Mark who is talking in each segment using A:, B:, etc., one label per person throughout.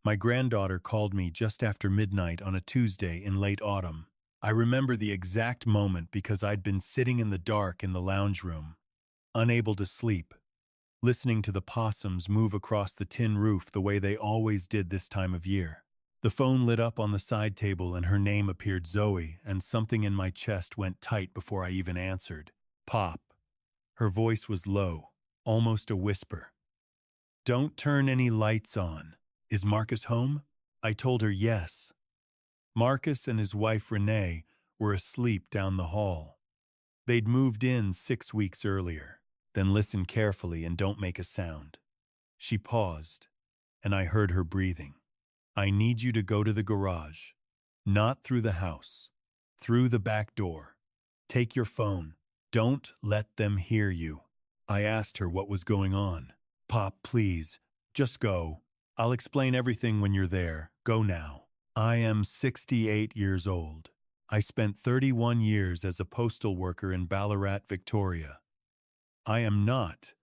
A: My granddaughter called me just after midnight on a Tuesday in late autumn. I remember the exact moment because I'd been sitting in the dark in the lounge room, unable to sleep, listening to the possums move across the tin roof the way they always did this time of year. The phone lit up on the side table and her name appeared, Zoe, and something in my chest went tight before I even answered. Pop. Her voice was low, almost a whisper. Don't turn any lights on. Is Marcus home? I told her yes. Marcus and his wife Renee were asleep down the hall. They'd moved in 6 weeks earlier. Then listen carefully and don't make a sound. She paused, and I heard her breathing. I need you to go to the garage. Not through the house. Through the back door. Take your phone. Don't let them hear you. I asked her what was going on. Pop, please, just go. I'll explain everything when you're there. Go now. I am 68 years old. I spent 31 years as a postal worker in Ballarat, Victoria. I am not,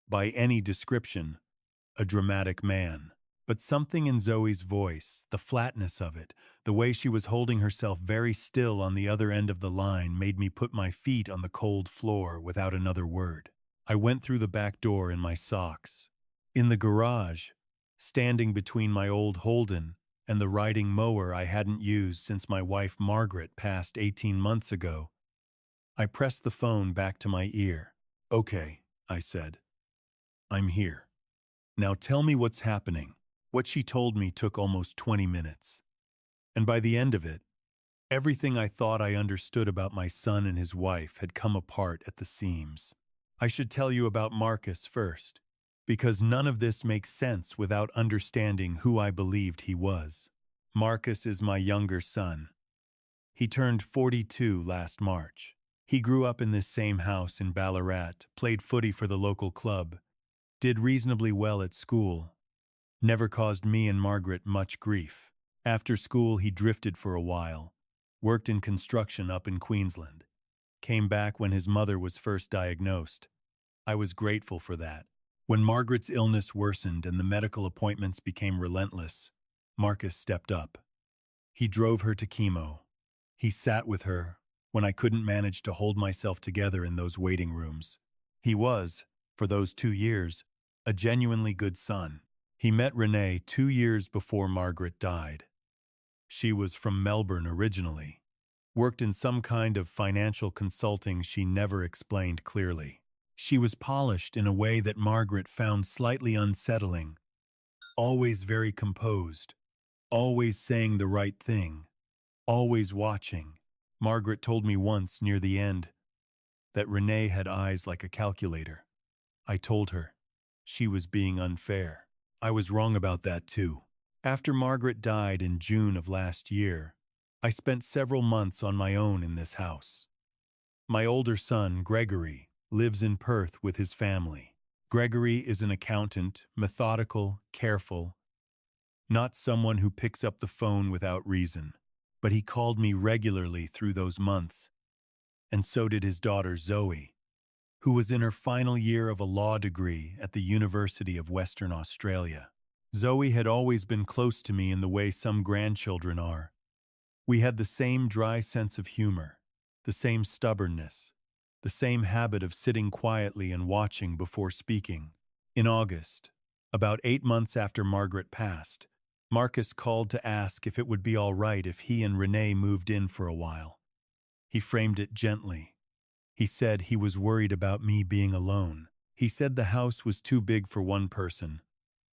A: by any description, a dramatic man. But something in Zoe's voice, the flatness of it, the way she was holding herself very still on the other end of the line made me put my feet on the cold floor without another word. I went through the back door in my socks. In the garage, standing between my old Holden and the riding mower I hadn't used since my wife Margaret passed 18 months ago, I pressed the phone back to my ear. Okay, I said. I'm here. Now tell me what's happening. What she told me took almost 20 minutes. And by the end of it, everything I thought I understood about my son and his wife had come apart at the seams. I should tell you about Marcus first, because none of this makes sense without understanding who I believed he was. Marcus is my younger son. He turned 42 last March. He grew up in this same house in Ballarat, played footy for the local club, did reasonably well at school, never caused me and Margaret much grief. After school, he drifted for a while, worked in construction up in Queensland, came back when his mother was first diagnosed. I was grateful for that. When Margaret's illness worsened and the medical appointments became relentless, Marcus stepped up. He drove her to chemo. He sat with her when I couldn't manage to hold myself together in those waiting rooms. He was, for those 2 years, a genuinely good son. He met Renee 2 years before Margaret died. She was from Melbourne originally, worked in some kind of financial consulting she never explained clearly. She was polished in a way that Margaret found slightly unsettling, always very composed, always saying the right thing, always watching. Margaret told me once near the end that Renee had eyes like a calculator. I told her she was being unfair. I was wrong about that too. After Margaret died in June of last year, I spent several months on my own in this house. My older son, Gregory, lives in Perth with his family. Gregory is an accountant, methodical, careful, not someone who picks up the phone without reason. But he called me regularly through those months, and so did his daughter Zoe, who was in her final year of a law degree at the University of Western Australia. Zoe had always been close to me in the way some grandchildren are. We had the same dry sense of humor, the same stubbornness, the same habit of sitting quietly and watching before speaking. In August, about 8 months after Margaret passed, Marcus called to ask if it would be all right if he and Renee moved in for a while. He framed it gently. He said he was worried about me being alone. He said the house was too big for one person,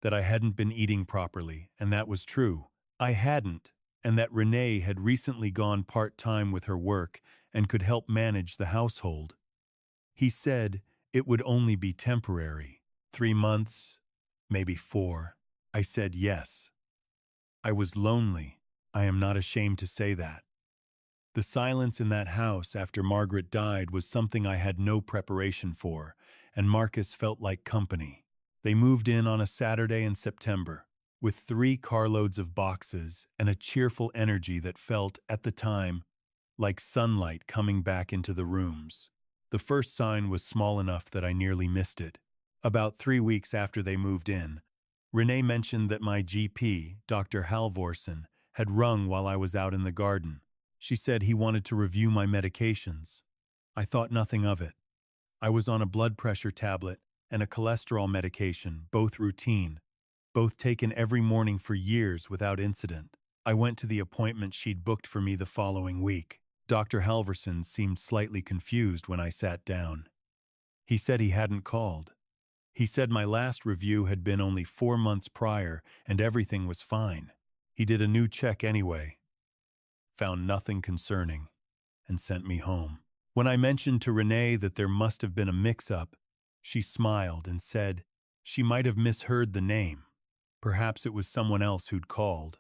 A: that I hadn't been eating properly, and that was true. I hadn't, and that Renee had recently gone part-time with her work and could help manage the household. He said it would only be temporary, 3 months, maybe 4. I said yes. I was lonely. I am not ashamed to say that. The silence in that house after Margaret died was something I had no preparation for, and Marcus felt like company. They moved in on a Saturday in September, with 3 carloads of boxes and a cheerful energy that felt, at the time, like sunlight coming back into the rooms. The first sign was small enough that I nearly missed it. About 3 weeks after they moved in, Renee mentioned that my GP, Dr. Halvorsen, had rung while I was out in the garden. She said he wanted to review my medications. I thought nothing of it. I was on a blood pressure tablet and a cholesterol medication, both routine, both taken every morning for years without incident. I went to the appointment she'd booked for me the following week. Dr. Halvorsen seemed slightly confused when I sat down. He said he hadn't called. He said my last review had been only 4 months prior and everything was fine. He did a new check anyway, found nothing concerning, and sent me home. When I mentioned to Renee that there must have been a mix-up, she smiled and said she might have misheard the name. Perhaps it was someone else who'd called.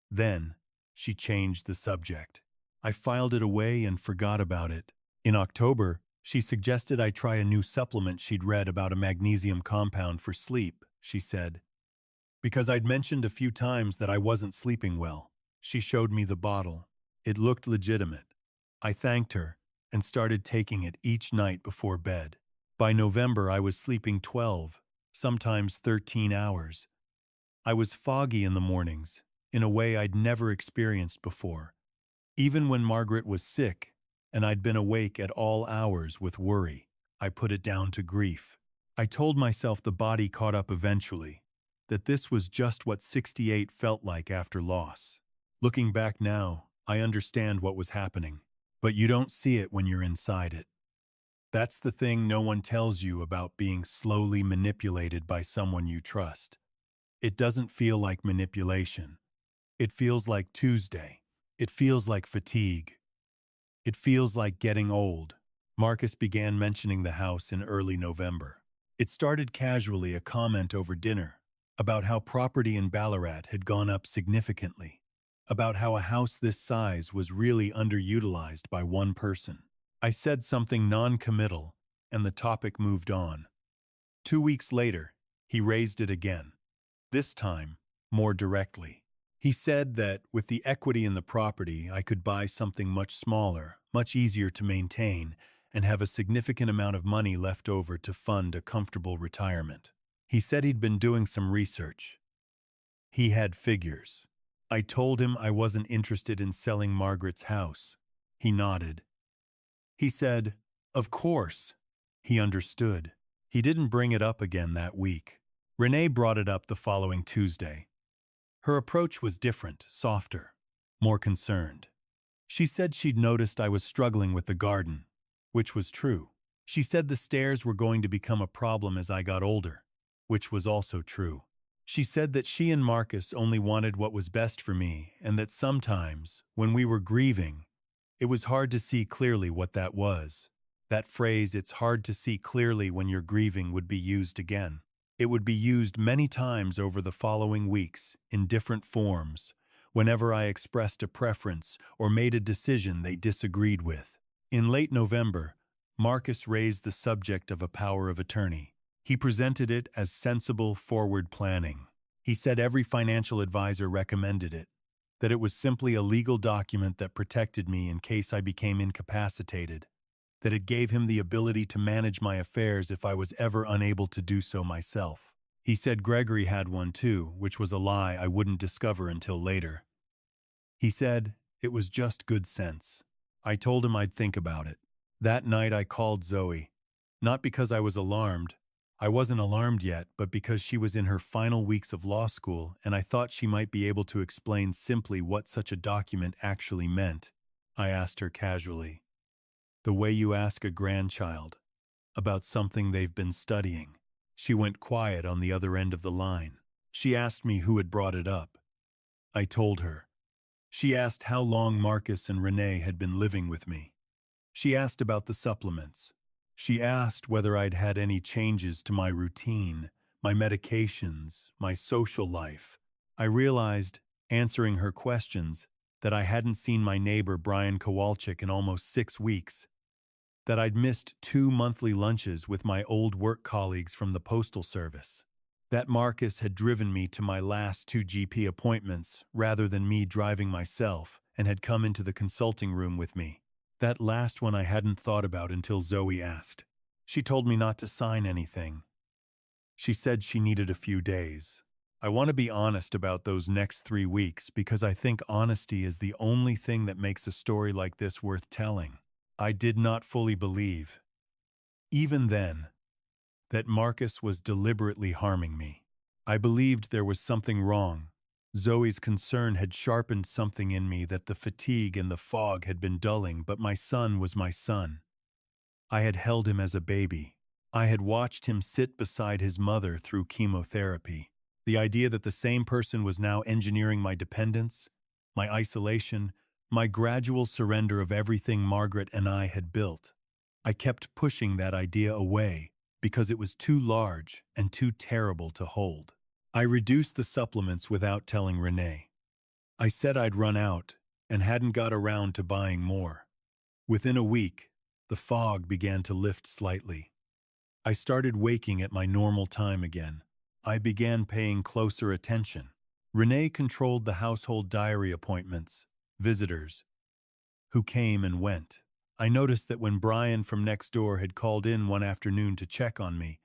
A: Then, she changed the subject. I filed it away and forgot about it. In October, she suggested I try a new supplement she'd read about a magnesium compound for sleep, she said. Because I'd mentioned a few times that I wasn't sleeping well. She showed me the bottle. It looked legitimate. I thanked her and started taking it each night before bed. By November, I was sleeping 12, sometimes 13 hours. I was foggy in the mornings, in a way I'd never experienced before. Even when Margaret was sick, and I'd been awake at all hours with worry, I put it down to grief. I told myself the body caught up eventually, that this was just what 68 felt like after loss. Looking back now, I understand what was happening, but you don't see it when you're inside it. That's the thing no one tells you about being slowly manipulated by someone you trust. It doesn't feel like manipulation. It feels like Tuesday. It feels like fatigue. It feels like getting old. Marcus began mentioning the house in early November. It started casually, a comment over dinner, about how property in Ballarat had gone up significantly, about how a house this size was really underutilized by one person. I said something non-committal, and the topic moved on. 2 weeks later, he raised it again. This time, more directly. He said that, with the equity in the property, I could buy something much smaller, much easier to maintain, and have a significant amount of money left over to fund a comfortable retirement. He said he'd been doing some research. He had figures. I told him I wasn't interested in selling Margaret's house. He nodded. He said, "Of course." He understood. He didn't bring it up again that week. Renee brought it up the following Tuesday. Her approach was different, softer, more concerned. She said she'd noticed I was struggling with the garden, which was true. She said the stairs were going to become a problem as I got older, which was also true. She said that she and Marcus only wanted what was best for me, and that sometimes, when we were grieving, it was hard to see clearly what that was. That phrase, "it's hard to see clearly when you're grieving," would be used again. It would be used many times over the following weeks, in different forms, whenever I expressed a preference or made a decision they disagreed with. In late November, Marcus raised the subject of a power of attorney. He presented it as sensible forward planning. He said every financial advisor recommended it, that it was simply a legal document that protected me in case I became incapacitated, that it gave him the ability to manage my affairs if I was ever unable to do so myself. He said Gregory had one too, which was a lie I wouldn't discover until later. He said it was just good sense. I told him I'd think about it. That night I called Zoe, not because I was alarmed. I wasn't alarmed yet, but because she was in her final weeks of law school and I thought she might be able to explain simply what such a document actually meant. I asked her casually, the way you ask a grandchild about something they've been studying. She went quiet on the other end of the line. She asked me who had brought it up. I told her. She asked how long Marcus and Renee had been living with me. She asked about the supplements. She asked whether I'd had any changes to my routine, my medications, my social life. I realized, answering her questions, that I hadn't seen my neighbor Brian Kowalczyk in almost 6 weeks, that I'd missed 2 monthly lunches with my old work colleagues from the Postal Service, that Marcus had driven me to my last 2 GP appointments rather than me driving myself and had come into the consulting room with me. That last one I hadn't thought about until Zoe asked. She told me not to sign anything. She said she needed a few days. I want to be honest about those next 3 weeks because I think honesty is the only thing that makes a story like this worth telling. I did not fully believe, even then, that Marcus was deliberately harming me. I believed there was something wrong. Zoe's concern had sharpened something in me that the fatigue and the fog had been dulling, but my son was my son. I had held him as a baby. I had watched him sit beside his mother through chemotherapy. The idea that the same person was now engineering my dependence, my isolation, my gradual surrender of everything Margaret and I had built. I kept pushing that idea away because it was too large and too terrible to hold. I reduced the supplements without telling Renee. I said I'd run out and hadn't got around to buying more. Within a week, the fog began to lift slightly. I started waking at my normal time again. I began paying closer attention. Renee controlled the household diary appointments, visitors, who came and went. I noticed that when Brian from next door had called in one afternoon to check on me,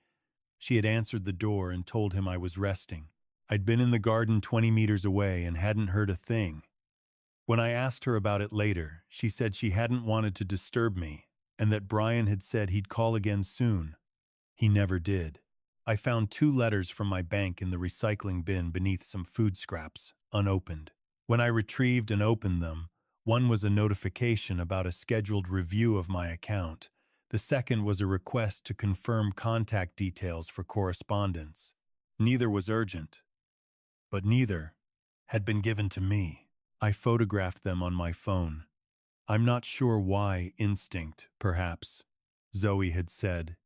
A: she had answered the door and told him I was resting. I'd been in the garden 20 meters away and hadn't heard a thing. When I asked her about it later, she said she hadn't wanted to disturb me and that Brian had said he'd call again soon. He never did. I found 2 letters from my bank in the recycling bin beneath some food scraps, unopened. When I retrieved and opened them, one was a notification about a scheduled review of my account. The second was a request to confirm contact details for correspondence. Neither was urgent, but neither had been given to me. I photographed them on my phone. I'm not sure why, instinct, perhaps, Zoe had said,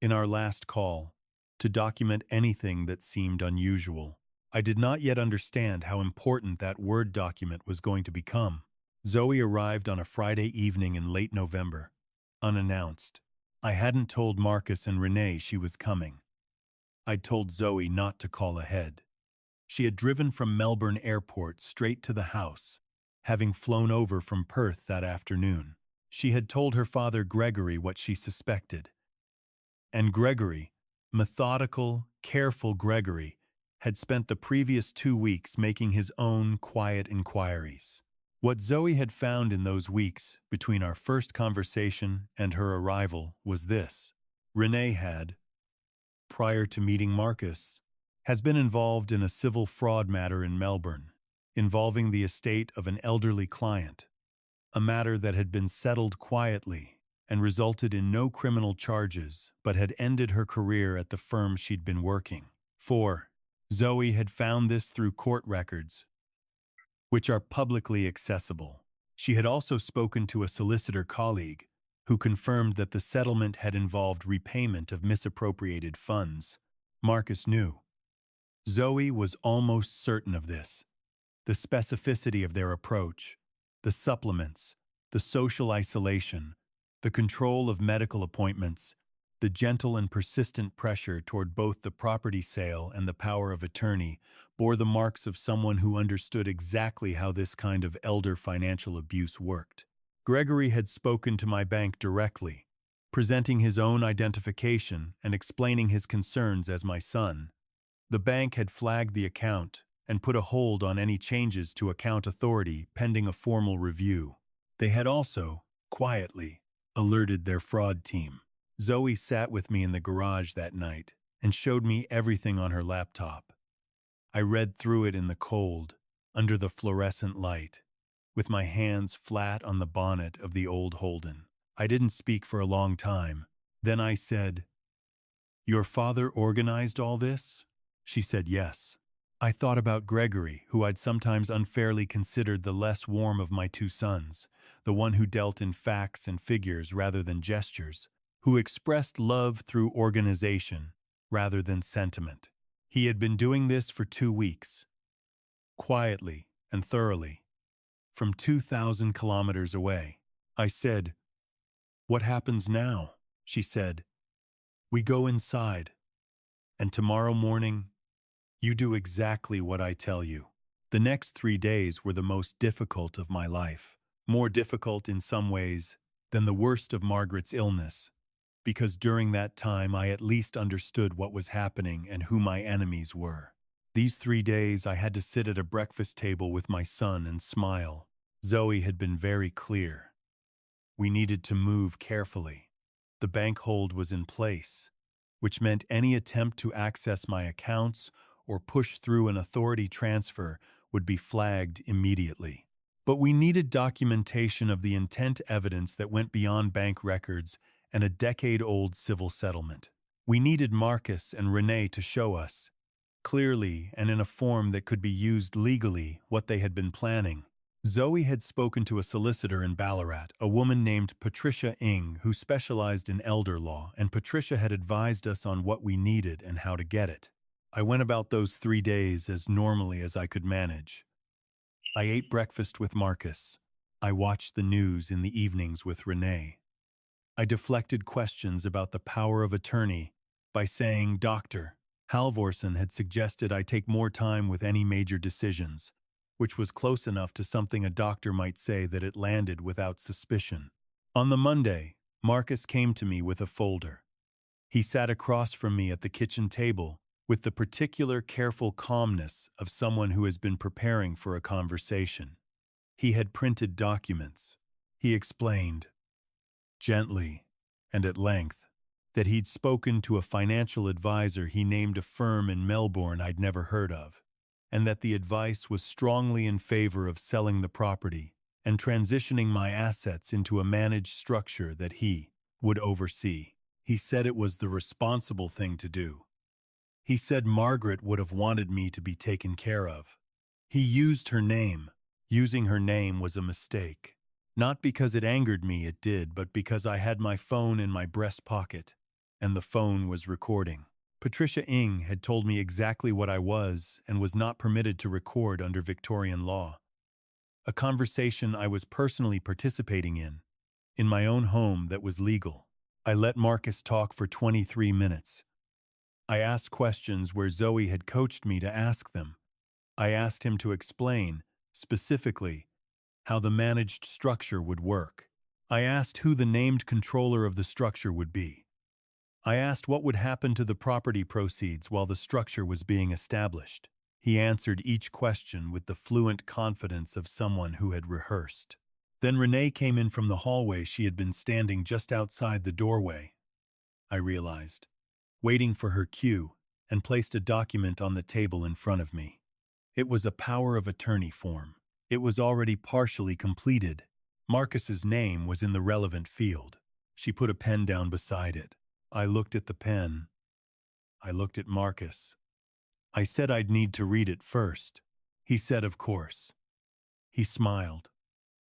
A: in our last call, to document anything that seemed unusual. I did not yet understand how important that Word document was going to become. Zoe arrived on a Friday evening in late November, unannounced. I hadn't told Marcus and Renee she was coming. I'd told Zoe not to call ahead. She had driven from Melbourne Airport straight to the house, having flown over from Perth that afternoon. She had told her father Gregory what she suspected. And Gregory, methodical, careful Gregory, had spent the previous 2 weeks making his own quiet inquiries. What Zoe had found in those weeks between our first conversation and her arrival was this. Renee had, prior to meeting Marcus, has been involved in a civil fraud matter in Melbourne, involving the estate of an elderly client, a matter that had been settled quietly and resulted in no criminal charges, but had ended her career at the firm she'd been working for. Zoe had found this through court records, which are publicly accessible. She had also spoken to a solicitor colleague who confirmed that the settlement had involved repayment of misappropriated funds. Marcus knew. Zoe was almost certain of this. The specificity of their approach, the supplements, the social isolation, the control of medical appointments, the gentle and persistent pressure toward both the property sale and the power of attorney bore the marks of someone who understood exactly how this kind of elder financial abuse worked. Gregory had spoken to my bank directly, presenting his own identification and explaining his concerns as my son. The bank had flagged the account and put a hold on any changes to account authority pending a formal review. They had also, quietly, alerted their fraud team. Zoe sat with me in the garage that night and showed me everything on her laptop. I read through it in the cold, under the fluorescent light, with my hands flat on the bonnet of the old Holden. I didn't speak for a long time. Then I said, "Your father organized all this?" She said yes. I thought about Gregory, who I'd sometimes unfairly considered the less warm of my 2 sons, the one who dealt in facts and figures rather than gestures, who expressed love through organization rather than sentiment. He had been doing this for 2 weeks, quietly and thoroughly, from 2,000 kilometers away. I said, "What happens now?" She said, "We go inside, and tomorrow morning, you do exactly what I tell you." The next 3 days were the most difficult of my life, more difficult in some ways than the worst of Margaret's illness, because during that time I at least understood what was happening and who my enemies were. These 3 days I had to sit at a breakfast table with my son and smile. Zoe had been very clear. We needed to move carefully. The bank hold was in place, which meant any attempt to access my accounts or push through an authority transfer would be flagged immediately. But we needed documentation of the intent evidence that went beyond bank records and a decade-old civil settlement. We needed Marcus and Renee to show us, clearly and in a form that could be used legally, what they had been planning. Zoe had spoken to a solicitor in Ballarat, a woman named Patricia Ng, who specialized in elder law, and Patricia had advised us on what we needed and how to get it. I went about those 3 days as normally as I could manage. I ate breakfast with Marcus. I watched the news in the evenings with Renee. I deflected questions about the power of attorney by saying, Dr. Halvorsen had suggested I take more time with any major decisions, which was close enough to something a doctor might say that it landed without suspicion. On the Monday, Marcus came to me with a folder. He sat across from me at the kitchen table with the particular careful calmness of someone who has been preparing for a conversation. He had printed documents. He explained, gently and at length, that he'd spoken to a financial advisor he named a firm in Melbourne I'd never heard of, and that the advice was strongly in favor of selling the property and transitioning my assets into a managed structure that he would oversee. He said it was the responsible thing to do. He said Margaret would have wanted me to be taken care of. He used her name. Using her name was a mistake. Not because it angered me, it did, but because I had my phone in my breast pocket, and the phone was recording. Patricia Ng had told me exactly what I was and was not permitted to record under Victorian law. A conversation I was personally participating in my own home that was legal. I let Marcus talk for 23 minutes. I asked questions where Zoe had coached me to ask them. I asked him to explain, specifically, how the managed structure would work. I asked who the named controller of the structure would be. I asked what would happen to the property proceeds while the structure was being established. He answered each question with the fluent confidence of someone who had rehearsed. Then Renee came in from the hallway. She had been standing just outside the doorway, I realized, waiting for her cue, and placed a document on the table in front of me. It was a power of attorney form. It was already partially completed. Marcus's name was in the relevant field. She put a pen down beside it. I looked at the pen. I looked at Marcus. I said I'd need to read it first. He said, of course. He smiled.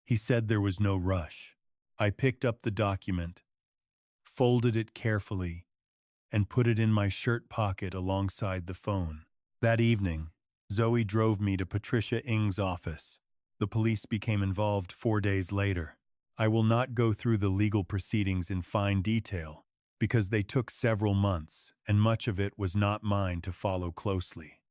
A: He said there was no rush. I picked up the document, folded it carefully, and put it in my shirt pocket alongside the phone. That evening, Zoe drove me to Patricia Ng's office. The police became involved 4 days later. I will not go through the legal proceedings in fine detail, because they took several months, and much of it was not mine to follow closely.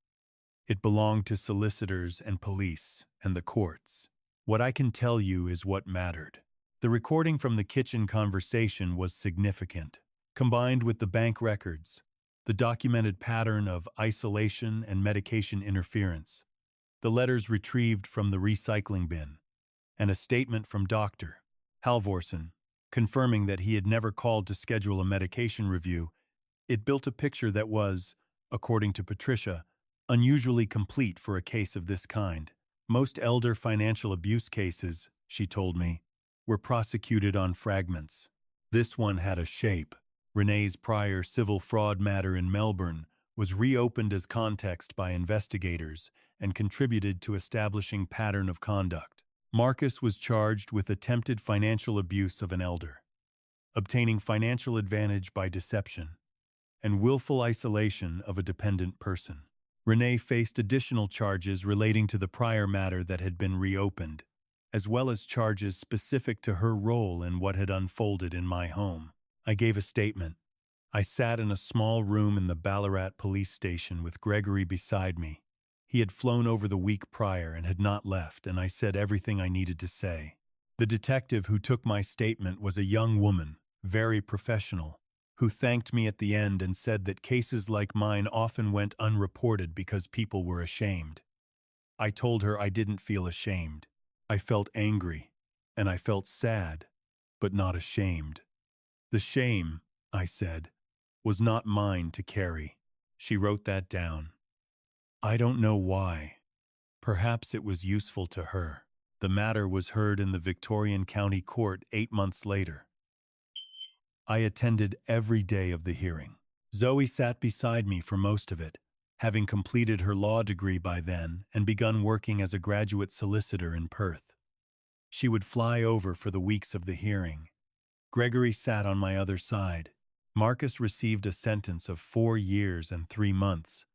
A: It belonged to solicitors and police and the courts. What I can tell you is what mattered. The recording from the kitchen conversation was significant. Combined with the bank records, the documented pattern of isolation and medication interference, the letters retrieved from the recycling bin, and a statement from Dr. Halvorsen confirming that he had never called to schedule a medication review, it built a picture that was, according to Patricia, unusually complete for a case of this kind. Most elder financial abuse cases, she told me, were prosecuted on fragments. This one had a shape. Renee's prior civil fraud matter in Melbourne was reopened as context by investigators and contributed to establishing pattern of conduct. Marcus was charged with attempted financial abuse of an elder, obtaining financial advantage by deception, and willful isolation of a dependent person. Renee faced additional charges relating to the prior matter that had been reopened, as well as charges specific to her role in what had unfolded in my home. I gave a statement. I sat in a small room in the Ballarat police station with Gregory beside me. He had flown over the week prior and had not left, and I said everything I needed to say. The detective who took my statement was a young woman, very professional. who thanked me at the end and said that cases like mine often went unreported because people were ashamed. I told her I didn't feel ashamed. I felt angry, and I felt sad, but not ashamed. The shame, I said, was not mine to carry. She wrote that down. I don't know why. Perhaps it was useful to her. The matter was heard in the Victorian County Court 8 months later. I attended every day of the hearing. Zoe sat beside me for most of it, having completed her law degree by then and begun working as a graduate solicitor in Perth. She would fly over for the weeks of the hearing. Gregory sat on my other side. Marcus received a sentence of 4 years and 3 months,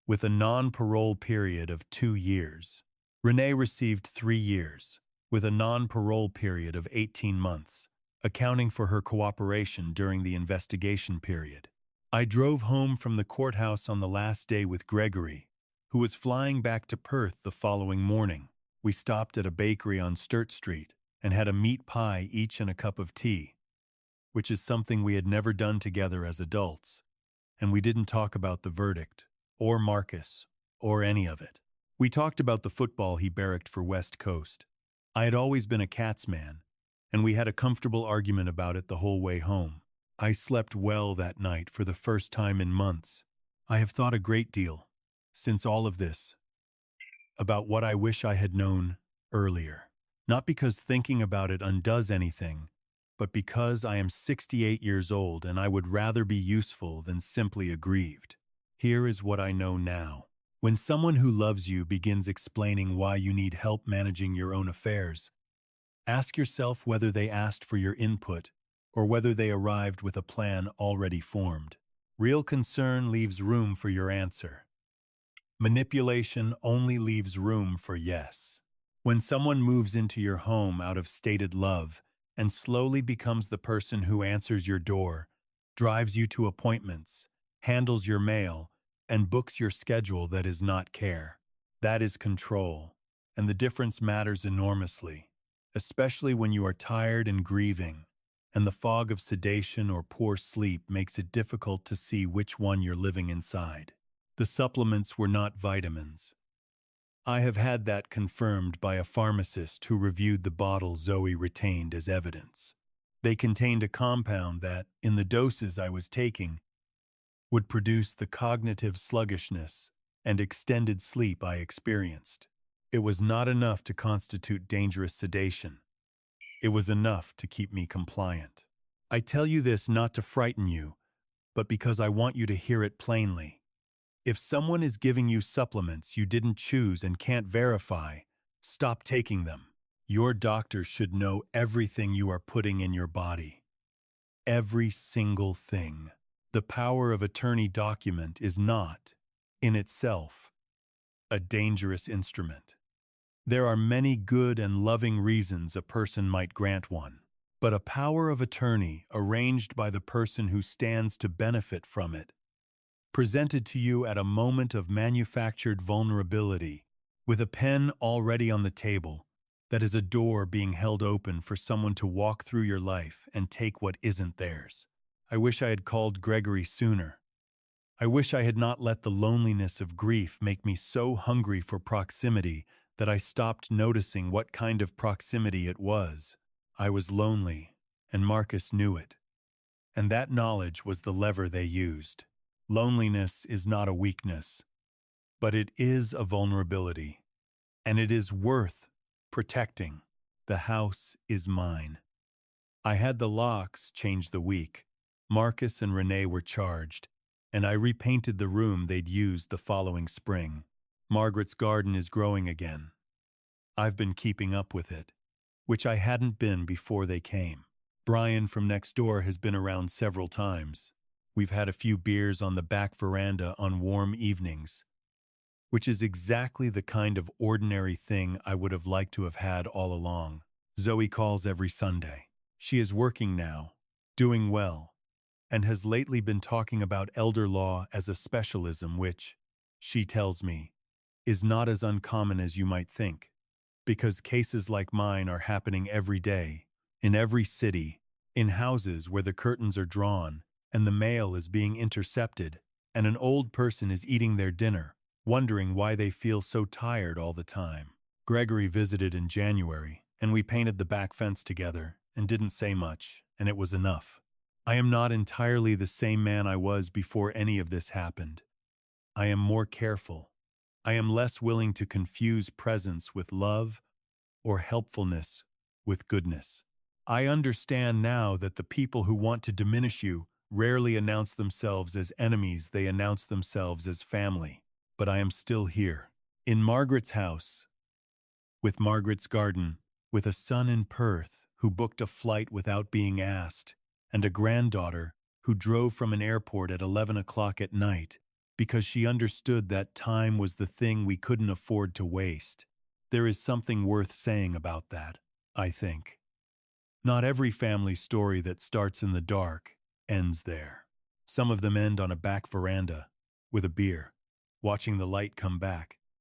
A: with a non-parole period of 2 years. Renee received 3 years, with a non-parole period of 18 months, accounting for her cooperation during the investigation period. I drove home from the courthouse on the last day with Gregory, who was flying back to Perth the following morning. We stopped at a bakery on Sturt Street and had a meat pie each and a cup of tea, which is something we had never done together as adults, and we didn't talk about the verdict, or Marcus, or any of it. We talked about the football he barracked for West Coast. I had always been a Cats man, and we had a comfortable argument about it the whole way home. I slept well that night for the first time in months. I have thought a great deal, since all of this, about what I wish I had known earlier. Not because thinking about it undoes anything, but because I am 68 years old and I would rather be useful than simply aggrieved. Here is what I know now. When someone who loves you begins explaining why you need help managing your own affairs, ask yourself whether they asked for your input or whether they arrived with a plan already formed. Real concern leaves room for your answer. Manipulation only leaves room for yes. When someone moves into your home out of stated love and slowly becomes the person who answers your door, drives you to appointments, handles your mail, and books your schedule, that is not care. That is control, and the difference matters enormously, especially when you are tired and grieving, and the fog of sedation or poor sleep makes it difficult to see which one you're living inside. The supplements were not vitamins. I have had that confirmed by a pharmacist who reviewed the bottle Zoe retained as evidence. They contained a compound that, in the doses I was taking, would produce the cognitive sluggishness and extended sleep I experienced. It was not enough to constitute dangerous sedation. It was enough to keep me compliant. I tell you this not to frighten you, but because I want you to hear it plainly. If someone is giving you supplements you didn't choose and can't verify, stop taking them. Your doctor should know everything you are putting in your body. Every single thing. The power of attorney document is not, in itself, a dangerous instrument. There are many good and loving reasons a person might grant one, but a power of attorney arranged by the person who stands to benefit from it, presented to you at a moment of manufactured vulnerability, with a pen already on the table, that is a door being held open for someone to walk through your life and take what isn't theirs. I wish I had called Gregory sooner. I wish I had not let the loneliness of grief make me so hungry for proximity that I stopped noticing what kind of proximity it was. I was lonely, and Marcus knew it. And that knowledge was the lever they used. Loneliness is not a weakness, but it is a vulnerability, and it is worth protecting. The house is mine. I had the locks changed the week. Marcus and Renee were charged, and I repainted the room they'd used the following spring. Margaret's garden is growing again. I've been keeping up with it, which I hadn't been before they came. Brian from next door has been around several times. We've had a few beers on the back veranda on warm evenings, which is exactly the kind of ordinary thing I would have liked to have had all along. Zoe calls every Sunday. She is working now, doing well, and has lately been talking about elder law as a specialism which, she tells me, is not as uncommon as you might think, because cases like mine are happening every day, in every city, in houses where the curtains are drawn, and the mail is being intercepted, and an old person is eating their dinner, wondering why they feel so tired all the time. Gregory visited in January, and we painted the back fence together and didn't say much, and it was enough. I am not entirely the same man I was before any of this happened. I am more careful. I am less willing to confuse presence with love or helpfulness with goodness. I understand now that the people who want to diminish you rarely announce themselves as enemies, they announce themselves as family. But I am still here, in Margaret's house, with Margaret's garden, with a son in Perth who booked a flight without being asked, and a granddaughter who drove from an airport at 11 o'clock at night because she understood that time was the thing we couldn't afford to waste. There is something worth saying about that, I think. Not every family story that starts in the dark ends there. Some of them end on a back veranda, with a beer, watching the light come back.